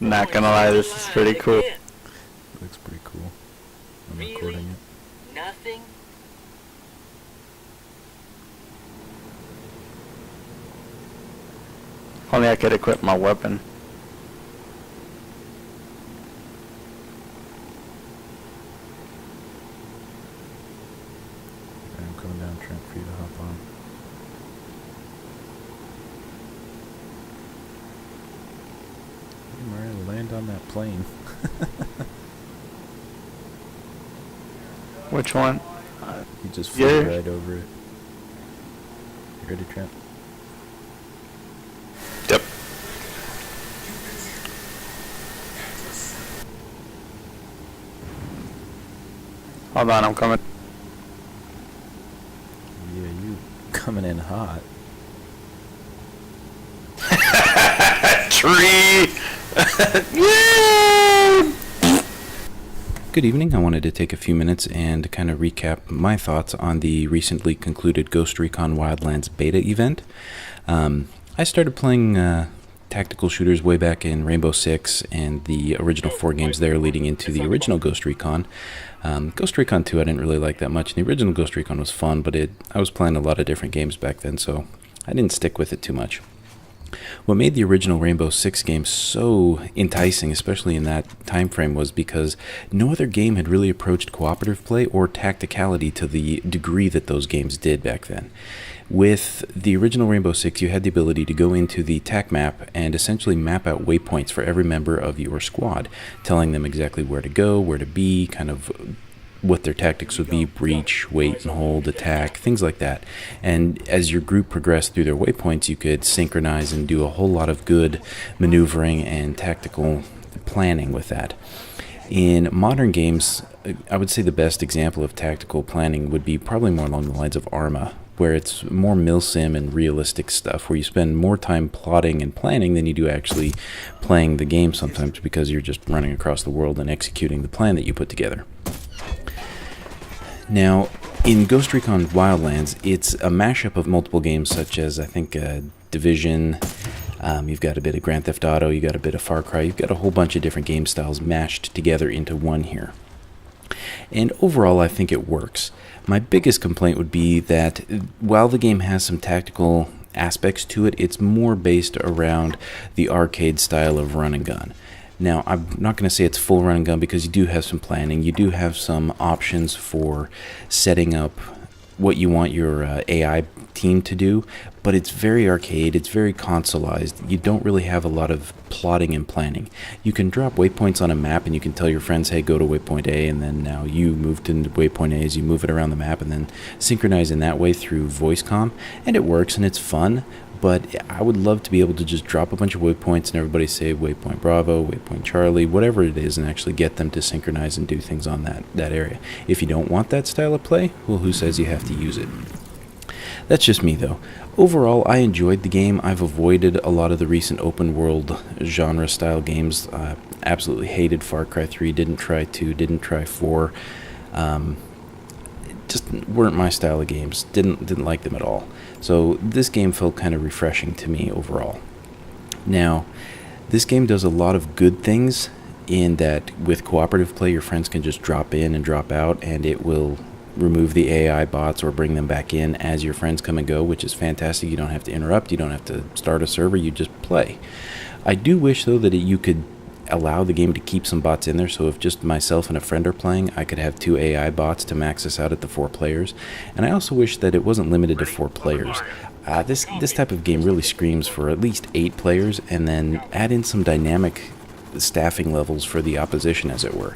Not gonna lie, this is pretty cool. It looks pretty cool. I'm recording it. Nothing? Only I could equip my weapon. I'm coming down, trying for you to hop on. Hey, Mario, land on that plane. Which one? You just flew Yeah. right over it. You ready, Trent? Yep. Hold on, I'm coming. Yeah, you coming in hot. Tree! Yeah! Good evening. I wanted to take a few minutes and kind of recap my thoughts on the recently concluded Ghost Recon Wildlands beta event. I started playing tactical shooters way back in Rainbow Six and the original 4 games there leading into the original Ghost Recon. Ghost Recon 2 I didn't really like that much. The original Ghost Recon was fun, but I was playing a lot of different games back then, so I didn't stick with it too much. What made the original Rainbow Six game so enticing, especially in that time frame, was because no other game had really approached cooperative play or tacticality to the degree that those games did back then. With the original Rainbow Six, you had the ability to go into the TAC map and essentially map out waypoints for every member of your squad, telling them exactly where to go, where to be, kind of what their tactics would be: breach, wait and hold, attack, things like that. And as your group progressed through their waypoints, you could synchronize and do a whole lot of good maneuvering and tactical planning with that. In modern games, I would say the best example of tactical planning would be probably more along the lines of Arma, where it's more milsim and realistic stuff, where you spend more time plotting and planning than you do actually playing the game sometimes, because you're just running across the world and executing the plan that you put together. Now, in Ghost Recon Wildlands, it's a mashup of multiple games such as, I think, Division, you've got a bit of Grand Theft Auto, you've got a bit of Far Cry, you've got a whole bunch of different game styles mashed together into one here. And overall, I think it works. My biggest complaint would be that while the game has some tactical aspects to it, it's more based around the arcade style of run and gun. Now, I'm not going to say it's full run and gun, because you do have some planning. You do have some options for setting up what you want your AI team to do, but it's very arcade, it's very consoleized. You don't really have a lot of plotting and planning. You can drop waypoints on a map and you can tell your friends, hey, go to waypoint A, and then now you move to waypoint A as you move it around the map, and then synchronize in that way through voice comm, and it works and it's fun. But I would love to be able to just drop a bunch of waypoints and everybody say waypoint Bravo, waypoint Charlie, whatever it is, and actually get them to synchronize and do things on that area. If you don't want that style of play, well, who says you have to use it? That's just me, though. Overall, I enjoyed the game. I've avoided a lot of the recent open world genre style games. Absolutely hated Far Cry 3, didn't try 2, didn't try 4. Just weren't my style of games. Didn't like them at all. So this game felt kind of refreshing to me overall. Now, this game does a lot of good things in that with cooperative play, your friends can just drop in and drop out, and it will remove the AI bots or bring them back in as your friends come and go, which is fantastic. You don't have to interrupt. You don't have to start a server. You just play. I do wish, though, that you could allow the game to keep some bots in there, so if just myself and a friend are playing, I could have 2 AI bots to max us out at the 4 players. And I also wish that it wasn't limited to 4 players. This type of game really screams for at least 8 players, and then add in some dynamic staffing levels for the opposition, as it were.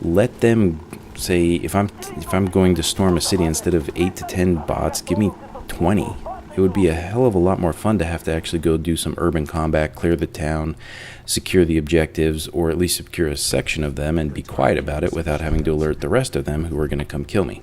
Let them say, if I'm going to storm a city, instead of 8 to 10 bots, give me 20. It would be a hell of a lot more fun to have to actually go do some urban combat, clear the town, secure the objectives, or at least secure a section of them and be quiet about it without having to alert the rest of them who are going to come kill me.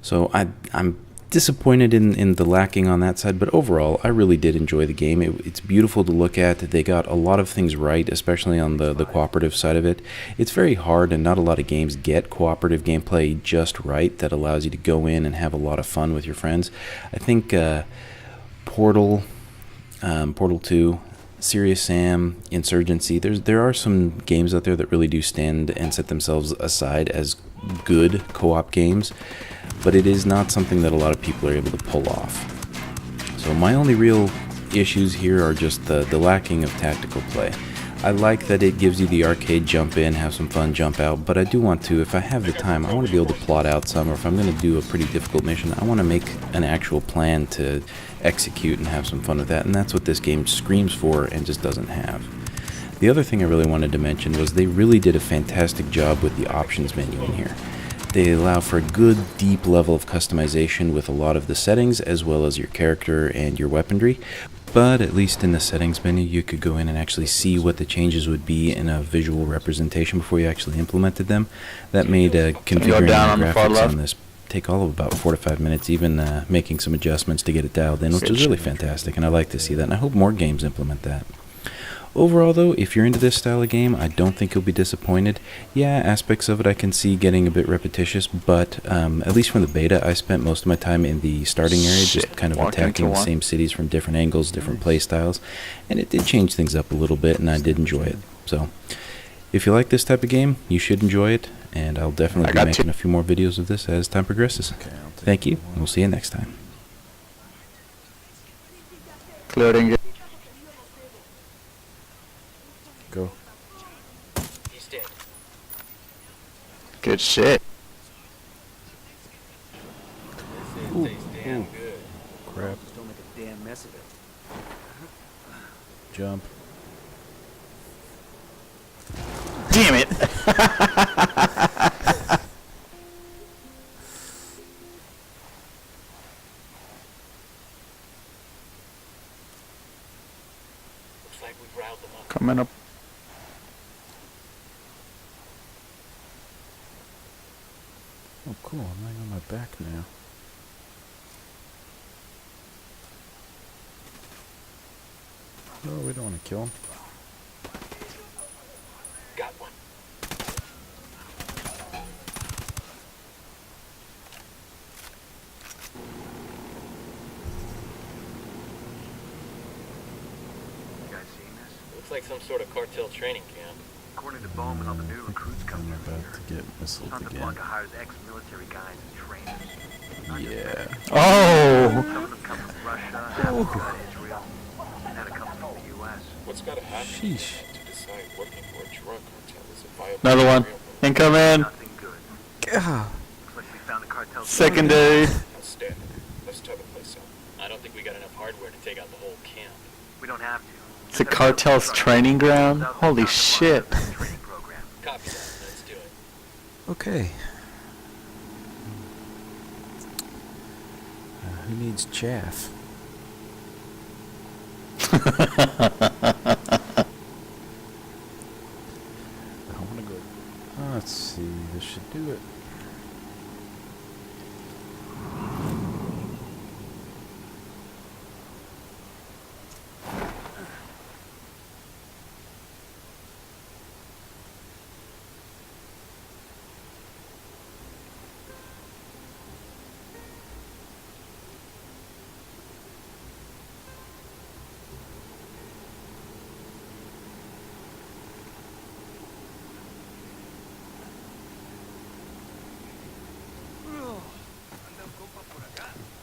So I'm disappointed in the lacking on that side, but overall, I really did enjoy the game. It's beautiful to look at. They got a lot of things right, especially on the cooperative side of it. It's very hard, and not a lot of games get cooperative gameplay just right that allows you to go in and have a lot of fun with your friends. I think Portal 2 Serious Sam, Insurgency. There are some games out there that really do stand and set themselves aside as good co-op games, but it is not something that a lot of people are able to pull off. So my only real issues here are just the lacking of tactical play. I like that it gives you the arcade jump in, have some fun, jump out, but I do want to, if I have the time, I want to be able to plot out some, or if I'm going to do a pretty difficult mission, I want to make an actual plan to execute and have some fun with that, and that's what this game screams for and just doesn't have. The other thing I really wanted to mention was they really did a fantastic job with the options menu in here. They allow for a good, deep level of customization with a lot of the settings, as well as your character and your weaponry. But at least in the settings menu, you could go in and actually see what the changes would be in a visual representation before you actually implemented them. That made configuring the graphics on this take all of about 4 to 5 minutes, even making some adjustments to get it dialed in, which was really fantastic, and I like to see that, and I hope more games implement that. Overall, though, if you're into this style of game, I don't think you'll be disappointed. Yeah, aspects of it I can see getting a bit repetitious, but at least from the beta, I spent most of my time in the starting area, just kind of attacking the same cities from different angles, different play styles, and it did change things up a little bit, and I did enjoy it. So, if you like this type of game, you should enjoy it, and I'll definitely be making a few more videos of this as time progresses. Thank you, and we'll see you next time. Clearing it. Go. He's dead. Good shit. This tastes damn good. Crap. Just don't make a damn mess of it. Jump. Damn it! Looks like we've riled them up. Coming up. Oh, cool. I'm laying on my back now. Oh, we don't want to kill him. Got one. You guys seen this? Looks like some sort of cartel training camp. According to Bowman, all the new recruits coming I'm in about here. to get missiled Santa again. Blanca hires ex-military guys and trainers. Not just Yeah. that. Oh! Some of them come from Russia, half of them go to Israel, and had a couple from the U.S. What's got to happen Sheesh. to decide working for a drug cartel is a viable Another one. career? Incoming. Nothing good. God. Looks like we found the cartel's Secondary. Outstanding. Let's tie the place up. I don't think we got enough hardware to take out the whole camp. We don't have to. It's a cartel's training ground? Holy shit. Training program. Copy that. Let's do it. Okay. Who needs chaff? I want to go. Let's see. This should do it.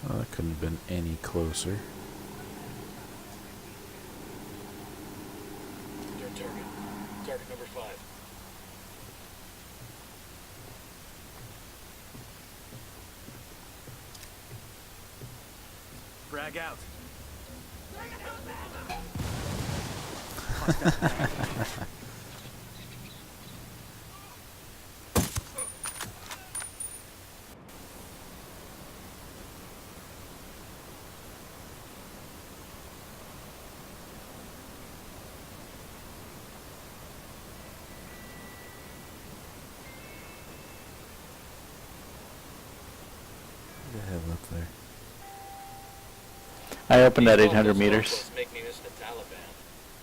Well, that couldn't have been any closer. Their target. Target number 5. Frag out. What the hell up there? I opened at These 800 locals meters. make me miss the Taliban.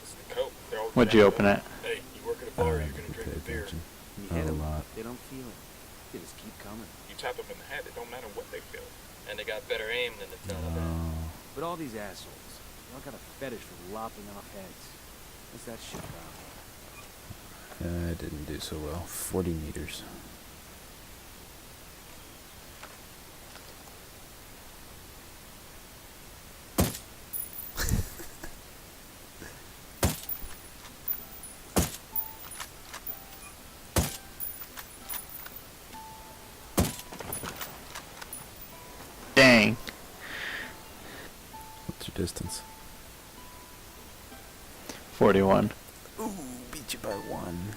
It's the Coop. They're all What'd you connected. open at? Hey, you work at a bar, you're gonna pay drink a beer. attention. You Not hit a 'em, lot. they don't feel it. They just keep coming. You tap them in the head, it don't matter what they feel. And they got better aim than the Taliban. Oh. But all these assholes, they all got a fetish for lopping off heads. What's that shit about? Didn't do so well. 40 meters. Dang. What's your distance? 41. Ooh, beat you by 1.